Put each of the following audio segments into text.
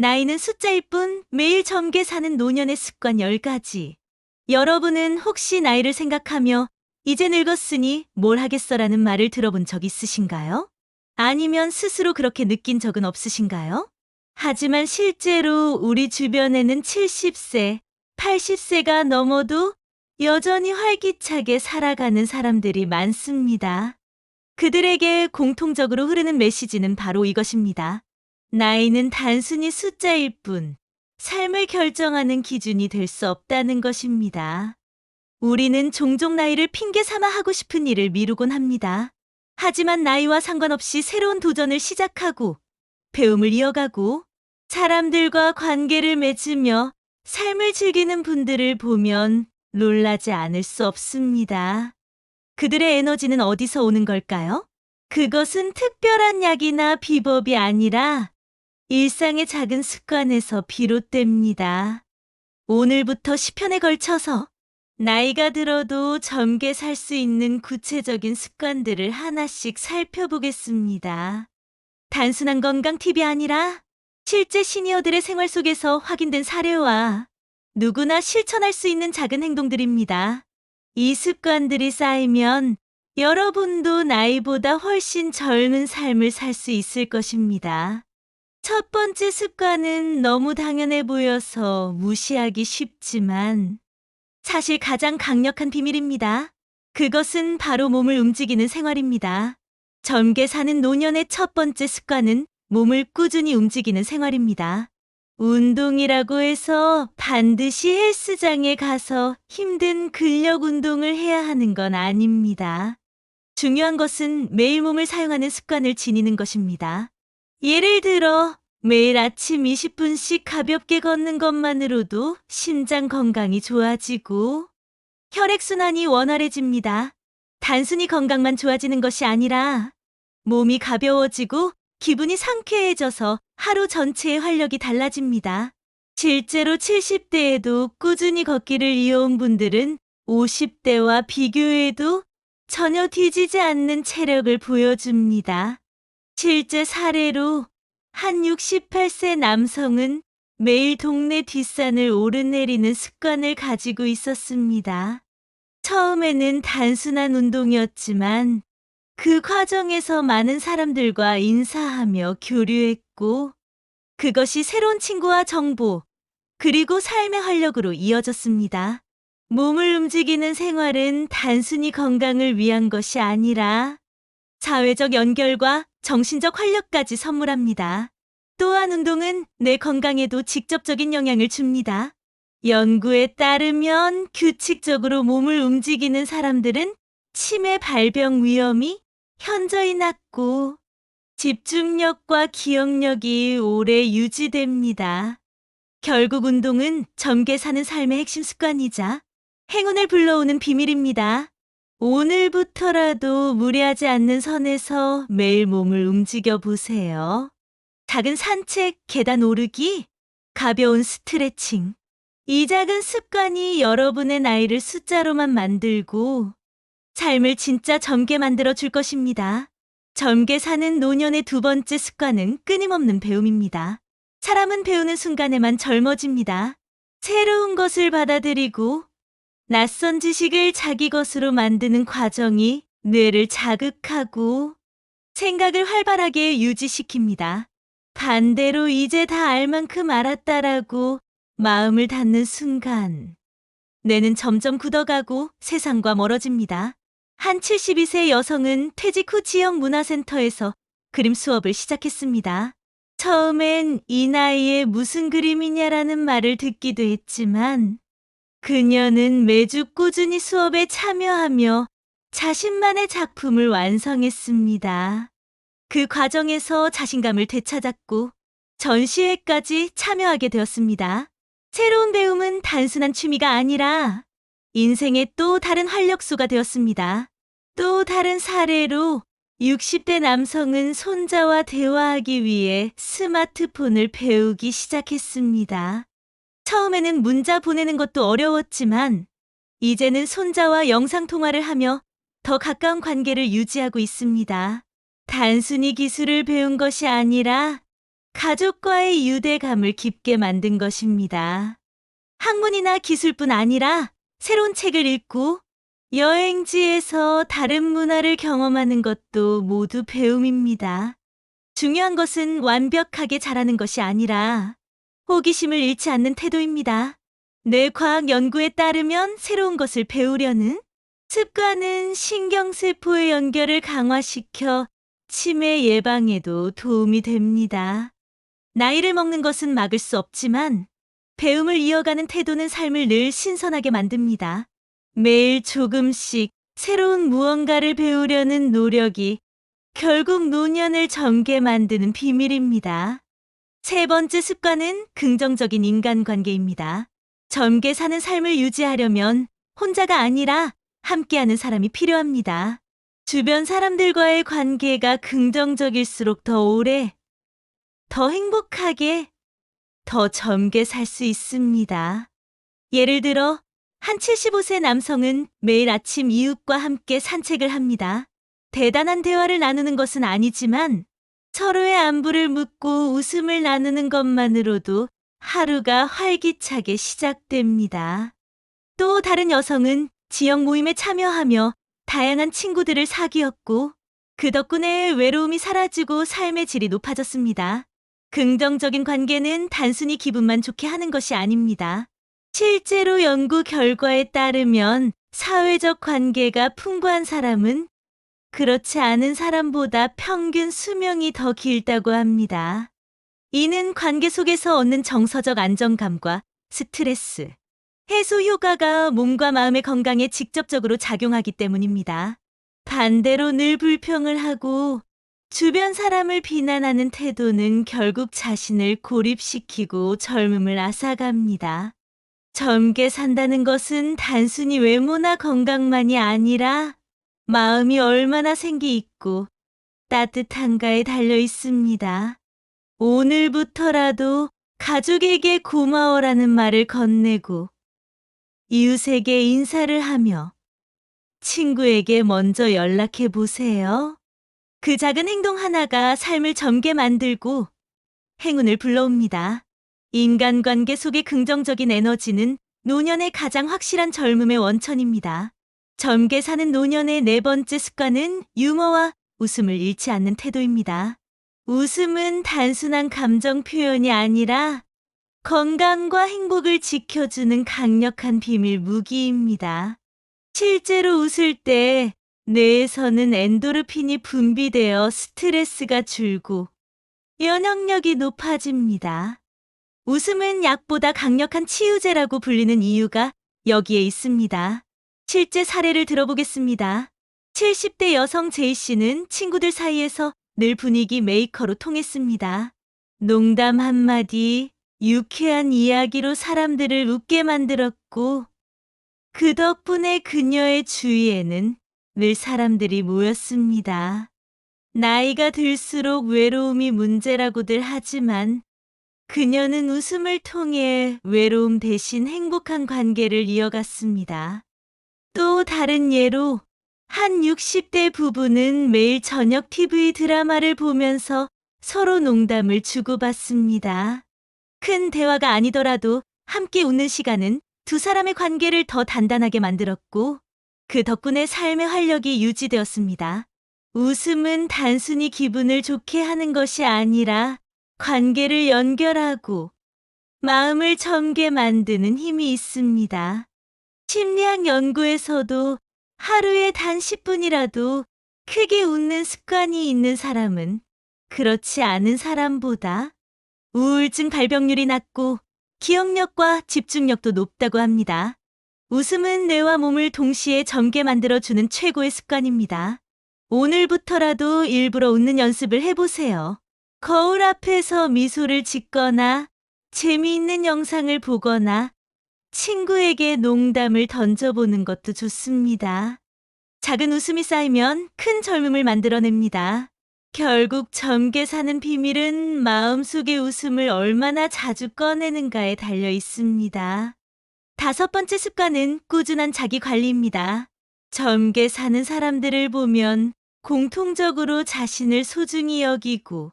나이는 숫자일 뿐 매일 젊게 사는 노년의 습관 10가지. 여러분은 혹시 나이를 생각하며 이제 늙었으니 뭘 하겠어라는 말을 들어본 적 있으신가요? 아니면 스스로 그렇게 느낀 적은 없으신가요? 하지만 실제로 우리 주변에는 70세, 80세가 넘어도 여전히 활기차게 살아가는 사람들이 많습니다. 그들에게 공통적으로 흐르는 메시지는 바로 이것입니다. 나이는 단순히 숫자일 뿐, 삶을 결정하는 기준이 될 수 없다는 것입니다. 우리는 종종 나이를 핑계 삼아 하고 싶은 일을 미루곤 합니다. 하지만 나이와 상관없이 새로운 도전을 시작하고, 배움을 이어가고, 사람들과 관계를 맺으며 삶을 즐기는 분들을 보면 놀라지 않을 수 없습니다. 그들의 에너지는 어디서 오는 걸까요? 그것은 특별한 약이나 비법이 아니라 일상의 작은 습관에서 비롯됩니다. 오늘부터 10편에 걸쳐서 나이가 들어도 젊게 살 수 있는 구체적인 습관들을 하나씩 살펴보겠습니다. 단순한 건강 팁이 아니라 실제 시니어들의 생활 속에서 확인된 사례와 누구나 실천할 수 있는 작은 행동들입니다. 이 습관들이 쌓이면 여러분도 나이보다 훨씬 젊은 삶을 살 수 있을 것입니다. 첫 번째 습관은 너무 당연해 보여서 무시하기 쉽지만 사실 가장 강력한 비밀입니다. 그것은 바로 몸을 움직이는 생활입니다. 젊게 사는 노년의 첫 번째 습관은 몸을 꾸준히 움직이는 생활입니다. 운동이라고 해서 반드시 헬스장에 가서 힘든 근력 운동을 해야 하는 건 아닙니다. 중요한 것은 매일 몸을 사용하는 습관을 지니는 것입니다. 예를 들어 매일 아침 20분씩 가볍게 걷는 것만으로도 심장 건강이 좋아지고 혈액순환이 원활해집니다. 단순히 건강만 좋아지는 것이 아니라 몸이 가벼워지고 기분이 상쾌해져서 하루 전체의 활력이 달라집니다. 실제로 70대에도 꾸준히 걷기를 이어온 분들은 50대와 비교해도 전혀 뒤지지 않는 체력을 보여줍니다. 실제 사례로 한 68세 남성은 매일 동네 뒷산을 오르내리는 습관을 가지고 있었습니다. 처음에는 단순한 운동이었지만 그 과정에서 많은 사람들과 인사하며 교류했고 그것이 새로운 친구와 정보 그리고 삶의 활력으로 이어졌습니다. 몸을 움직이는 생활은 단순히 건강을 위한 것이 아니라 사회적 연결과 정신적 활력까지 선물합니다. 또한 운동은 뇌 건강에도 직접적인 영향을 줍니다. 연구에 따르면 규칙적으로 몸을 움직이는 사람들은 치매 발병 위험이 현저히 낮고 집중력과 기억력이 오래 유지됩니다. 결국 운동은 젊게 사는 삶의 핵심 습관이자 행운을 불러오는 비밀입니다. 오늘부터라도 무리하지 않는 선에서 매일 몸을 움직여 보세요. 작은 산책, 계단 오르기, 가벼운 스트레칭. 이 작은 습관이 여러분의 나이를 숫자로만 만들고 삶을 진짜 젊게 만들어 줄 것입니다. 젊게 사는 노년의 두 번째 습관은 끊임없는 배움입니다. 사람은 배우는 순간에만 젊어집니다. 새로운 것을 받아들이고 낯선 지식을 자기 것으로 만드는 과정이 뇌를 자극하고 생각을 활발하게 유지시킵니다. 반대로 이제 다 알 만큼 알았다라고 마음을 닫는 순간 뇌는 점점 굳어가고 세상과 멀어집니다. 한 72세 여성은 퇴직 후 지역 문화센터에서 그림 수업을 시작했습니다. 처음엔 이 나이에 무슨 그림이냐라는 말을 듣기도 했지만 그녀는 매주 꾸준히 수업에 참여하며 자신만의 작품을 완성했습니다. 그 과정에서 자신감을 되찾았고 전시회까지 참여하게 되었습니다. 새로운 배움은 단순한 취미가 아니라 인생의 또 다른 활력소가 되었습니다. 또 다른 사례로 60대 남성은 손자와 대화하기 위해 스마트폰을 배우기 시작했습니다. 처음에는 문자 보내는 것도 어려웠지만 이제는 손자와 영상통화를 하며 더 가까운 관계를 유지하고 있습니다. 단순히 기술을 배운 것이 아니라 가족과의 유대감을 깊게 만든 것입니다. 학문이나 기술뿐 아니라 새로운 책을 읽고 여행지에서 다른 문화를 경험하는 것도 모두 배움입니다. 중요한 것은 완벽하게 잘하는 것이 아니라 호기심을 잃지 않는 태도입니다. 뇌과학 연구에 따르면 새로운 것을 배우려는 습관은 신경세포의 연결을 강화시켜 치매 예방에도 도움이 됩니다. 나이를 먹는 것은 막을 수 없지만 배움을 이어가는 태도는 삶을 늘 신선하게 만듭니다. 매일 조금씩 새로운 무언가를 배우려는 노력이 결국 노년을 젊게 만드는 비밀입니다. 세 번째 습관은 긍정적인 인간관계입니다. 젊게 사는 삶을 유지하려면 혼자가 아니라 함께하는 사람이 필요합니다. 주변 사람들과의 관계가 긍정적일수록 더 오래, 더 행복하게, 더 젊게 살 수 있습니다. 예를 들어, 한 75세 남성은 매일 아침 이웃과 함께 산책을 합니다. 대단한 대화를 나누는 것은 아니지만 서로의 안부를 묻고 웃음을 나누는 것만으로도 하루가 활기차게 시작됩니다. 또 다른 여성은 지역 모임에 참여하며 다양한 친구들을 사귀었고 그 덕분에 외로움이 사라지고 삶의 질이 높아졌습니다. 긍정적인 관계는 단순히 기분만 좋게 하는 것이 아닙니다. 실제로 연구 결과에 따르면 사회적 관계가 풍부한 사람은 그렇지 않은 사람보다 평균 수명이 더 길다고 합니다. 이는 관계 속에서 얻는 정서적 안정감과 스트레스 해소 효과가 몸과 마음의 건강에 직접적으로 작용하기 때문입니다. 반대로 늘 불평을 하고 주변 사람을 비난하는 태도는 결국 자신을 고립시키고 젊음을 앗아갑니다. 젊게 산다는 것은 단순히 외모나 건강만이 아니라 마음이 얼마나 생기 있고 따뜻한가에 달려 있습니다. 오늘부터라도 가족에게 고마워라는 말을 건네고 이웃에게 인사를 하며 친구에게 먼저 연락해 보세요. 그 작은 행동 하나가 삶을 젊게 만들고 행운을 불러옵니다. 인간관계 속의 긍정적인 에너지는 노년의 가장 확실한 젊음의 원천입니다. 젊게 사는 노년의 네 번째 습관은 유머와 웃음을 잃지 않는 태도입니다. 웃음은 단순한 감정 표현이 아니라 건강과 행복을 지켜주는 강력한 비밀 무기입니다. 실제로 웃을 때 뇌에서는 엔도르핀이 분비되어 스트레스가 줄고 면역력이 높아집니다. 웃음은 약보다 강력한 치유제라고 불리는 이유가 여기에 있습니다. 실제 사례를 들어보겠습니다. 70대 여성 제이 씨는 친구들 사이에서 늘 분위기 메이커로 통했습니다. 농담 한마디, 유쾌한 이야기로 사람들을 웃게 만들었고 그 덕분에 그녀의 주위에는 늘 사람들이 모였습니다. 나이가 들수록 외로움이 문제라고들 하지만 그녀는 웃음을 통해 외로움 대신 행복한 관계를 이어갔습니다. 또 다른 예로 한 60대 부부는 매일 저녁 TV 드라마를 보면서 서로 농담을 주고받습니다. 큰 대화가 아니더라도 함께 웃는 시간은 두 사람의 관계를 더 단단하게 만들었고 그 덕분에 삶의 활력이 유지되었습니다. 웃음은 단순히 기분을 좋게 하는 것이 아니라 관계를 연결하고 마음을 젊게 만드는 힘이 있습니다. 심리학 연구에서도 하루에 단 10분이라도 크게 웃는 습관이 있는 사람은 그렇지 않은 사람보다 우울증 발병률이 낮고 기억력과 집중력도 높다고 합니다. 웃음은 뇌와 몸을 동시에 젊게 만들어주는 최고의 습관입니다. 오늘부터라도 일부러 웃는 연습을 해보세요. 거울 앞에서 미소를 짓거나 재미있는 영상을 보거나 친구에게 농담을 던져보는 것도 좋습니다. 작은 웃음이 쌓이면 큰 젊음을 만들어냅니다. 결국 젊게 사는 비밀은 마음속의 웃음을 얼마나 자주 꺼내는가에 달려 있습니다. 다섯 번째 습관은 꾸준한 자기 관리입니다. 젊게 사는 사람들을 보면 공통적으로 자신을 소중히 여기고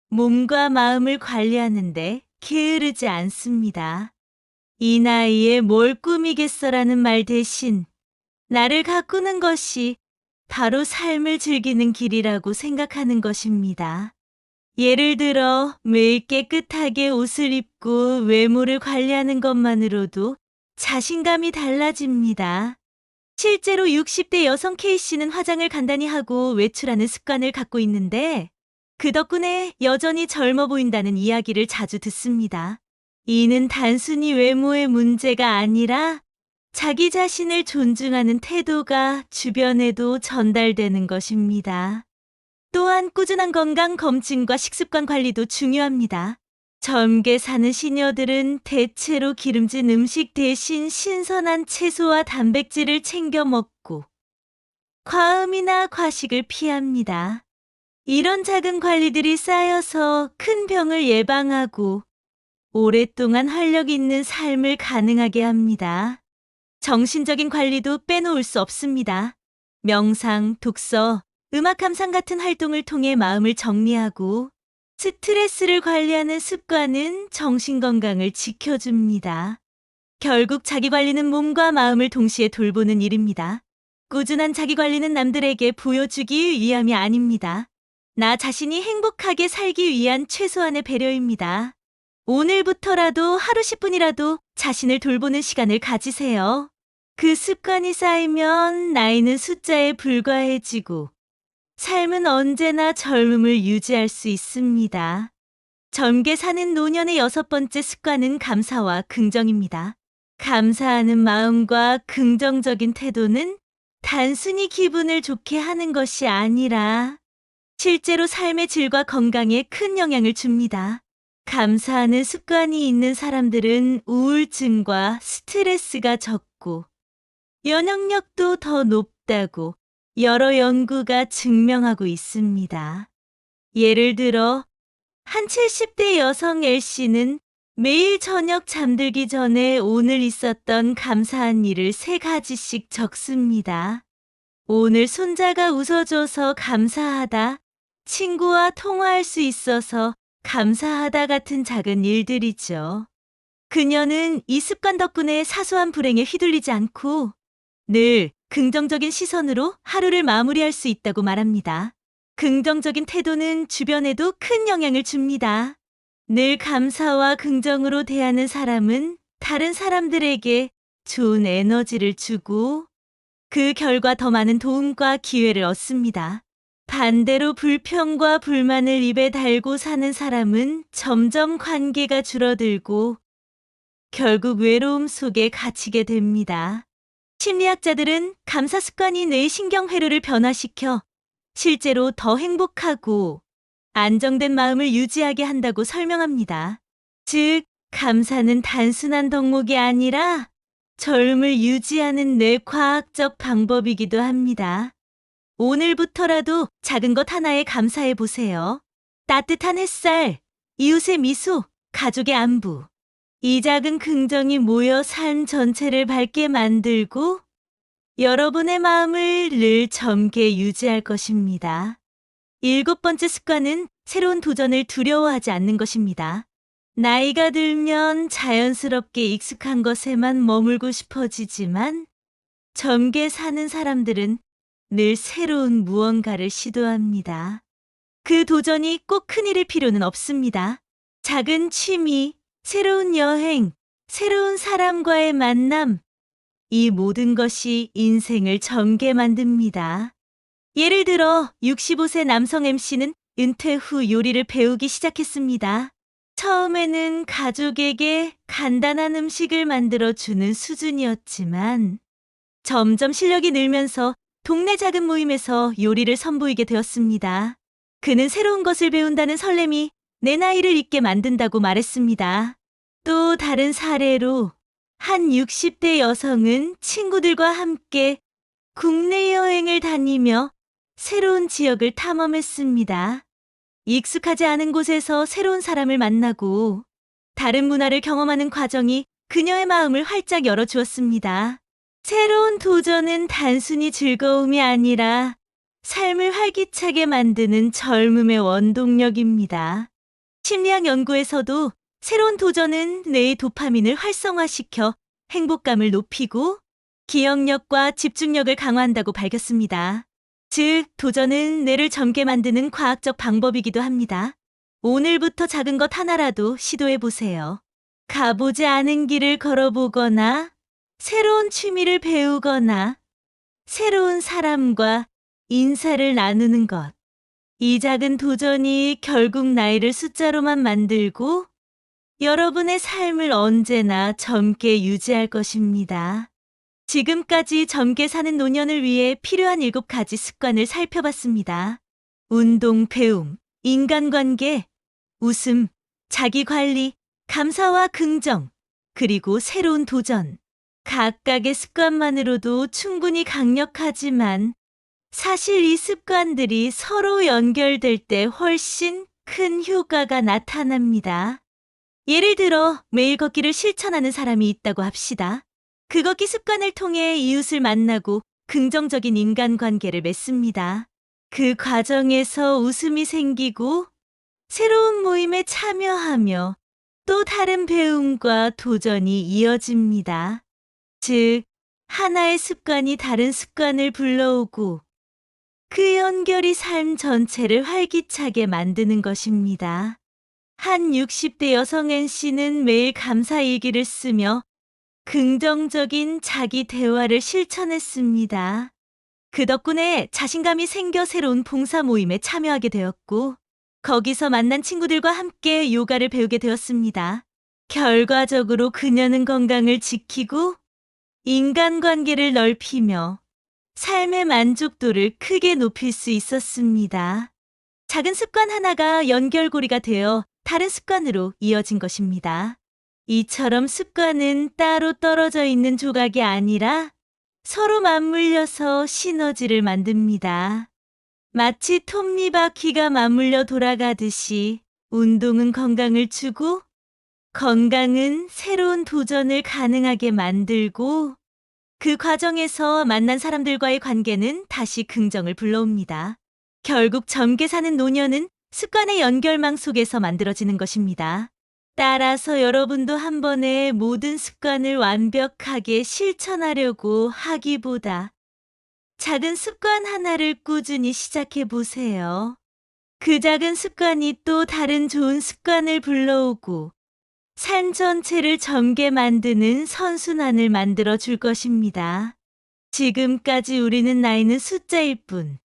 몸과 마음을 관리하는데 게으르지 않습니다. 이 나이에 뭘 꾸미겠어라는 말 대신 나를 가꾸는 것이 바로 삶을 즐기는 길이라고 생각하는 것입니다. 예를 들어 매일 깨끗하게 옷을 입고 외모를 관리하는 것만으로도 자신감이 달라집니다. 실제로 60대 여성 K씨는 화장을 간단히 하고 외출하는 습관을 갖고 있는데 그 덕분에 여전히 젊어 보인다는 이야기를 자주 듣습니다. 이는 단순히 외모의 문제가 아니라 자기 자신을 존중하는 태도가 주변에도 전달되는 것입니다. 또한 꾸준한 건강 검진과 식습관 관리도 중요합니다. 젊게 사는 시녀들은 대체로 기름진 음식 대신 신선한 채소와 단백질을 챙겨 먹고 과음이나 과식을 피합니다. 이런 작은 관리들이 쌓여서 큰 병을 예방하고 오랫동안 활력 있는 삶을 가능하게 합니다. 정신적인 관리도 빼놓을 수 없습니다. 명상, 독서, 음악 감상 같은 활동을 통해 마음을 정리하고 스트레스를 관리하는 습관은 정신 건강을 지켜줍니다. 결국 자기 관리는 몸과 마음을 동시에 돌보는 일입니다. 꾸준한 자기 관리는 남들에게 보여주기 위함이 아닙니다. 나 자신이 행복하게 살기 위한 최소한의 배려입니다. 오늘부터라도 하루 10분이라도 자신을 돌보는 시간을 가지세요. 그 습관이 쌓이면 나이는 숫자에 불과해지고 삶은 언제나 젊음을 유지할 수 있습니다. 젊게 사는 노년의 6번째 습관은 감사와 긍정입니다. 감사하는 마음과 긍정적인 태도는 단순히 기분을 좋게 하는 것이 아니라 실제로 삶의 질과 건강에 큰 영향을 줍니다. 감사하는 습관이 있는 사람들은 우울증과 스트레스가 적고 면역력도 더 높다고 여러 연구가 증명하고 있습니다. 예를 들어 한 70대 여성 L씨는 매일 저녁 잠들기 전에 오늘 있었던 감사한 일을 3가지씩 적습니다. 오늘 손자가 웃어줘서 감사하다, 친구와 통화할 수 있어서 감사하다 같은 작은 일들이죠. 그녀는 이 습관 덕분에 사소한 불행에 휘둘리지 않고 늘 긍정적인 시선으로 하루를 마무리할 수 있다고 말합니다. 긍정적인 태도는 주변에도 큰 영향을 줍니다. 늘 감사와 긍정으로 대하는 사람은 다른 사람들에게 좋은 에너지를 주고 그 결과 더 많은 도움과 기회를 얻습니다. 반대로 불평과 불만을 입에 달고 사는 사람은 점점 관계가 줄어들고 결국 외로움 속에 갇히게 됩니다. 심리학자들은 감사 습관이 뇌의 신경회로를 변화시켜 실제로 더 행복하고 안정된 마음을 유지하게 한다고 설명합니다. 즉, 감사는 단순한 덕목이 아니라 젊음을 유지하는 뇌과학적 방법이기도 합니다. 오늘부터라도 작은 것 하나에 감사해 보세요. 따뜻한 햇살, 이웃의 미소, 가족의 안부. 이 작은 긍정이 모여 삶 전체를 밝게 만들고 여러분의 마음을 늘 젊게 유지할 것입니다. 7번째 습관은 새로운 도전을 두려워하지 않는 것입니다. 나이가 들면 자연스럽게 익숙한 것에만 머물고 싶어지지만 젊게 사는 사람들은 늘 새로운 무언가를 시도합니다. 그 도전이 꼭 큰 일일 필요는 없습니다. 작은 취미, 새로운 여행, 새로운 사람과의 만남, 이 모든 것이 인생을 젊게 만듭니다. 예를 들어 65세 남성 MC는 은퇴 후 요리를 배우기 시작했습니다. 처음에는 가족에게 간단한 음식을 만들어주는 수준이었지만 점점 실력이 늘면서 동네 작은 모임에서 요리를 선보이게 되었습니다. 그는 새로운 것을 배운다는 설렘이 내 나이를 잊게 만든다고 말했습니다. 또 다른 사례로 한 60대 여성은 친구들과 함께 국내 여행을 다니며 새로운 지역을 탐험했습니다. 익숙하지 않은 곳에서 새로운 사람을 만나고 다른 문화를 경험하는 과정이 그녀의 마음을 활짝 열어주었습니다. 새로운 도전은 단순히 즐거움이 아니라 삶을 활기차게 만드는 젊음의 원동력입니다. 심리학 연구에서도 새로운 도전은 뇌의 도파민을 활성화시켜 행복감을 높이고 기억력과 집중력을 강화한다고 밝혔습니다. 즉, 도전은 뇌를 젊게 만드는 과학적 방법이기도 합니다. 오늘부터 작은 것 하나라도 시도해 보세요. 가보지 않은 길을 걸어보거나, 새로운 취미를 배우거나, 새로운 사람과 인사를 나누는 것. 이 작은 도전이 결국 나이를 숫자로만 만들고 여러분의 삶을 언제나 젊게 유지할 것입니다. 지금까지 젊게 사는 노년을 위해 필요한 7가지 습관을 살펴봤습니다. 운동, 배움, 인간관계, 웃음, 자기관리, 감사와 긍정, 그리고 새로운 도전. 각각의 습관만으로도 충분히 강력하지만 사실 이 습관들이 서로 연결될 때 훨씬 큰 효과가 나타납니다. 예를 들어 매일 걷기를 실천하는 사람이 있다고 합시다. 그 걷기 습관을 통해 이웃을 만나고 긍정적인 인간관계를 맺습니다. 그 과정에서 웃음이 생기고 새로운 모임에 참여하며 또 다른 배움과 도전이 이어집니다. 즉, 하나의 습관이 다른 습관을 불러오고 그 연결이 삶 전체를 활기차게 만드는 것입니다. 한 60대 여성 N씨는 매일 감사일기를 쓰며 긍정적인 자기 대화를 실천했습니다. 그 덕분에 자신감이 생겨 새로운 봉사 모임에 참여하게 되었고, 거기서 만난 친구들과 함께 요가를 배우게 되었습니다. 결과적으로 그녀는 건강을 지키고 인간관계를 넓히며 삶의 만족도를 크게 높일 수 있었습니다. 작은 습관 하나가 연결고리가 되어 다른 습관으로 이어진 것입니다. 이처럼 습관은 따로 떨어져 있는 조각이 아니라 서로 맞물려서 시너지를 만듭니다. 마치 톱니바퀴가 맞물려 돌아가듯이 운동은 건강을 주고 건강은 새로운 도전을 가능하게 만들고 그 과정에서 만난 사람들과의 관계는 다시 긍정을 불러옵니다. 결국 젊게 사는 노년은 습관의 연결망 속에서 만들어지는 것입니다. 따라서 여러분도 한 번에 모든 습관을 완벽하게 실천하려고 하기보다 작은 습관 하나를 꾸준히 시작해 보세요. 그 작은 습관이 또 다른 좋은 습관을 불러오고 삶 전체를 젊게 만드는 선순환을 만들어 줄 것입니다. 지금까지 우리는 나이는 숫자일 뿐,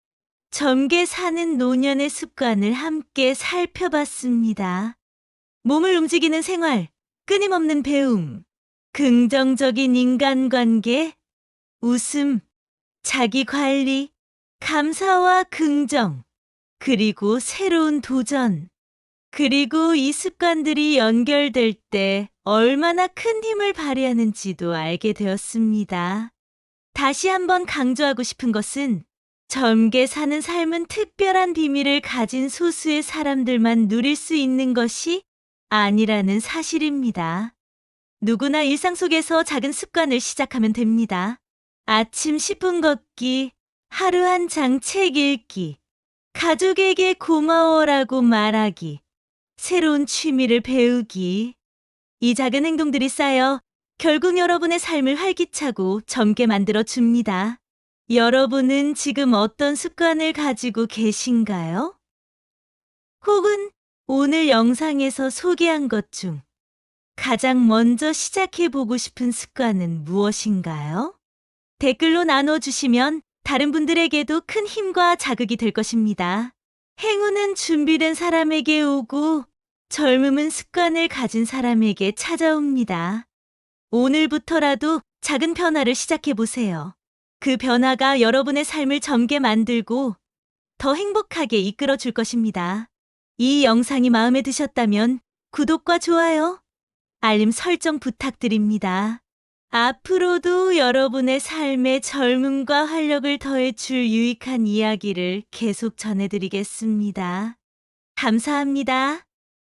젊게 사는 노년의 습관을 함께 살펴봤습니다. 몸을 움직이는 생활, 끊임없는 배움, 긍정적인 인간관계, 웃음, 자기관리, 감사와 긍정, 그리고 새로운 도전. 그리고 이 습관들이 연결될 때 얼마나 큰 힘을 발휘하는지도 알게 되었습니다. 다시 한번 강조하고 싶은 것은 젊게 사는 삶은 특별한 비밀을 가진 소수의 사람들만 누릴 수 있는 것이 아니라는 사실입니다. 누구나 일상 속에서 작은 습관을 시작하면 됩니다. 아침 10분 걷기, 하루 한 장 책 읽기, 가족에게 고마워라고 말하기, 새로운 취미를 배우기. 이 작은 행동들이 쌓여 결국 여러분의 삶을 활기차고 젊게 만들어 줍니다. 여러분은 지금 어떤 습관을 가지고 계신가요? 혹은 오늘 영상에서 소개한 것 중 가장 먼저 시작해 보고 싶은 습관은 무엇인가요? 댓글로 나눠주시면 다른 분들에게도 큰 힘과 자극이 될 것입니다. 행운은 준비된 사람에게 오고 젊음은 습관을 가진 사람에게 찾아옵니다. 오늘부터라도 작은 변화를 시작해 보세요. 그 변화가 여러분의 삶을 젊게 만들고 더 행복하게 이끌어 줄 것입니다. 이 영상이 마음에 드셨다면 구독과 좋아요, 알림 설정 부탁드립니다. 앞으로도 여러분의 삶에 젊음과 활력을 더해줄 유익한 이야기를 계속 전해드리겠습니다. 감사합니다.